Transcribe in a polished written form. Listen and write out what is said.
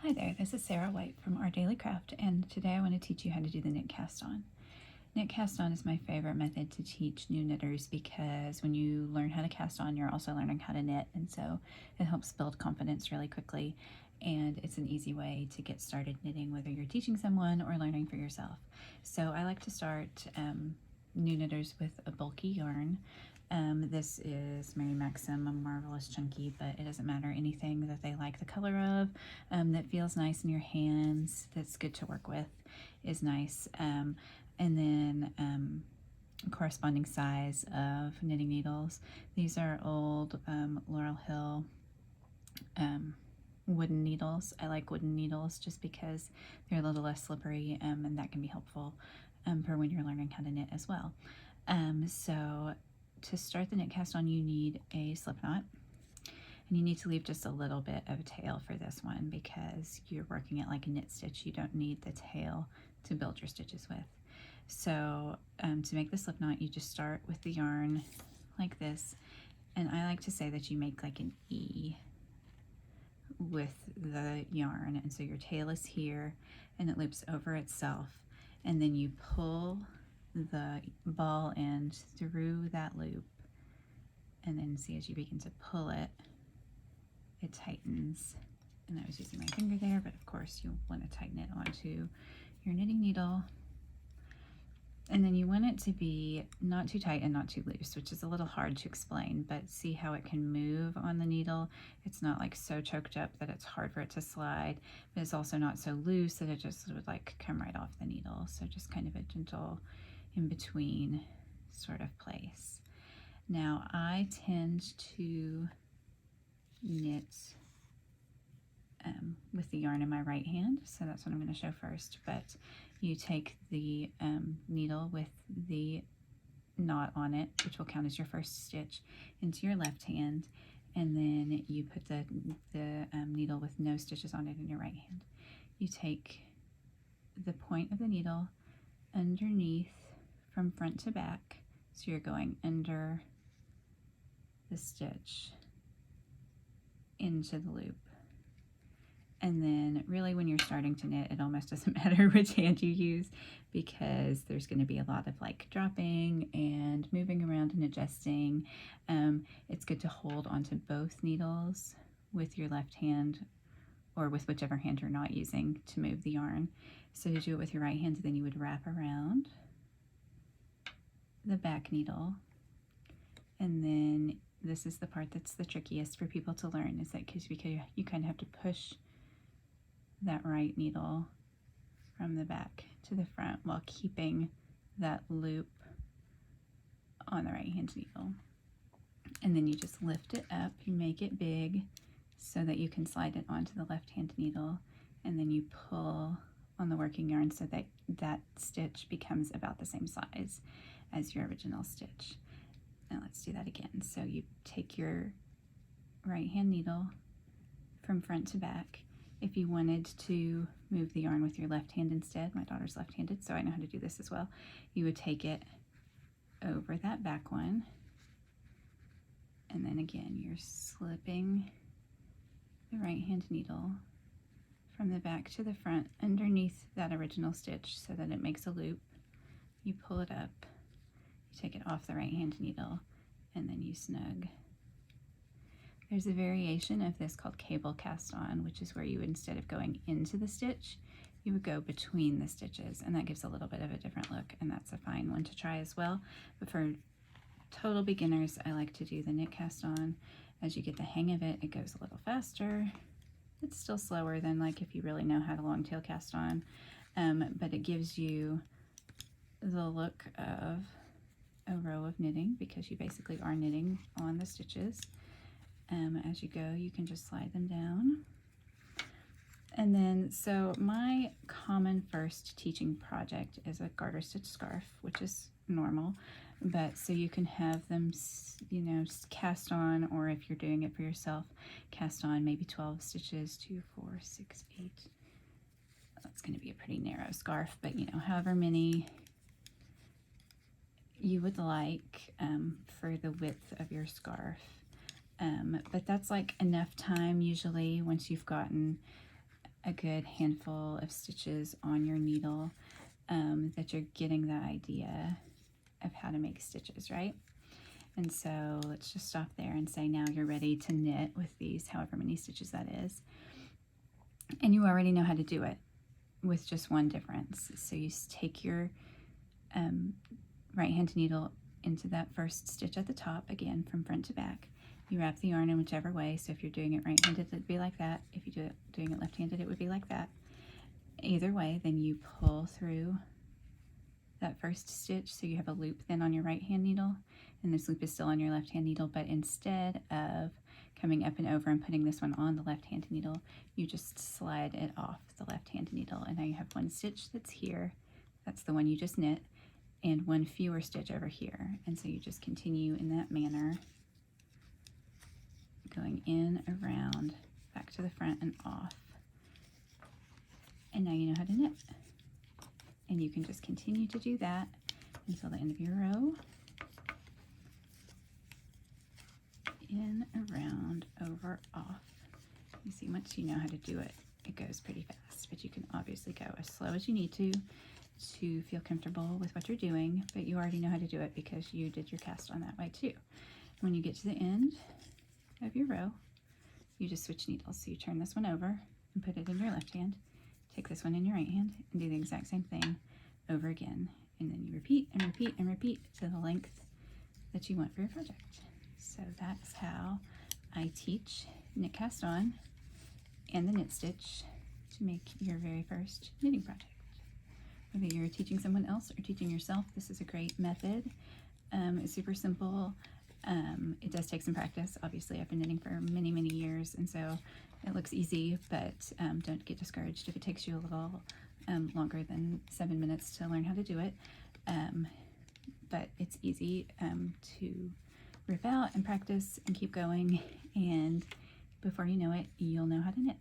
Hi there, this is Sarah White from Our Daily Craft, and today I want to teach you how to do the knit cast on. Knit cast on is my favorite method to teach new knitters because when you learn how to cast on, you're also learning how to knit, and so it helps build confidence really quickly, and it's an easy way to get started knitting, whether you're teaching someone or learning for yourself. So I like to start new knitters with a bulky yarn. This is Mary Maxim, a Marvelous Chunky, but it doesn't matter, anything that they like the color of, that feels nice in your hands, that's good to work with, is nice. And then a corresponding size of knitting needles. These are old Laurel Hill wooden needles. I like wooden needles just because they're a little less slippery, and that can be helpful for when you're learning how to knit as well. So to start the knit cast on, you need a slip knot, and you need to leave just a little bit of a tail for this one because you're working it like a knit stitch. You don't need the tail to build your stitches with. So to make the slip knot, you just start with the yarn like this, and I like to say that you make like an E with the yarn, and so your tail is here and it loops over itself, and then you pull the ball end through that loop, and then see as you begin to pull it, it tightens. And I was using my finger there, but of course you'll want to tighten it onto your knitting needle. And then you want it to be not too tight and not too loose, which is a little hard to explain, but see how it can move on the needle. It's not like so choked up that it's hard for it to slide, but it's also not so loose that it just would like come right off the needle. So just kind of a gentle in between sort of place. Now I tend to knit with the yarn in my right hand, so that's what I'm going to show first. But you take the needle with the knot on it, which will count as your first stitch, into your left hand, and then you put the needle with no stitches on it in your right hand. You take the point of the needle underneath from front to back, so you're going under the stitch into the loop. And then really when you're starting to knit, it almost doesn't matter which hand you use because there's going to be a lot of like dropping and moving around and adjusting. It's good to hold onto both needles with your left hand or with whichever hand you're not using to move the yarn. So to do it with your right hand, then you would wrap around the back needle, and then this is the part that's the trickiest for people to learn, is that because you kind of have to push that right needle from the back to the front while keeping that loop on the right hand needle. And then you just lift it up, you make it big so that you can slide it onto the left hand needle, and then you pull on the working yarn so that that stitch becomes about the same size as your original stitch. Now let's do that again. So you take your right hand needle from front to back. If you wanted to move the yarn with your left hand instead, my daughter's left-handed, so I know how to do this as well, you would take it over that back one, and then again you're slipping the right hand needle from the back to the front underneath that original stitch so that it makes a loop. You pull it up, you take it off the right hand needle, and then you snug. There's a variation of this called cable cast on, which is where you, instead of going into the stitch, you would go between the stitches, and that gives a little bit of a different look, and that's a fine one to try as well. But for total beginners, I like to do the knit cast on. As you get the hang of it, it goes a little faster. It's still slower than like if you really know how to long tail cast on, but it gives you the look of a row of knitting because you basically are knitting on the stitches. As you go, you can just slide them down. And then, so my common first teaching project is a garter stitch scarf, which is normal, but so you can have them, you know, cast on, or if you're doing it for yourself, cast on maybe 12 stitches, 2, 4, 6, 8. That's going to be a pretty narrow scarf, but you know, however many you would like for the width of your scarf. But that's like enough time usually once you've gotten a good handful of stitches on your needle that you're getting the idea of how to make stitches, right? And so let's just stop there and say now you're ready to knit with these, however many stitches that is. And you already know how to do it with just one difference. So you take your right hand needle into that first stitch at the top, again from front to back. You wrap the yarn in whichever way. So if you're doing it right-handed, it'd be like that. If you're doing it left-handed, it would be like that. Either way, then you pull through that first stitch, so you have a loop then on your right hand needle, and this loop is still on your left hand needle, but instead of coming up and over and putting this one on the left hand needle, you just slide it off the left hand needle, and now you have one stitch that's here, that's the one you just knit, and one fewer stitch over here. And so you just continue in that manner, going in, around, back to the front and off. And now you know how to knit. And you can just continue to do that until the end of your row. In, around, over, off. You see, once you know how to do it, it goes pretty fast, but you can obviously go as slow as you need to feel comfortable with what you're doing, but you already know how to do it because you did your cast on that way too. When you get to the end of your row, you just switch needles. So you turn this one over and put it in your left hand, take this one in your right hand, and do the exact same thing over again. And then you repeat and repeat and repeat to the length that you want for your project. So that's how I teach knit cast on and the knit stitch to make your very first knitting project. Whether you're teaching someone else or teaching yourself, this is a great method. It's super simple. It does take some practice. Obviously, I've been knitting for many, many years, and so it looks easy, but don't get discouraged if it takes you a little longer than 7 minutes to learn how to do it. But it's easy to rip out and practice and keep going, and before you know it, you'll know how to knit.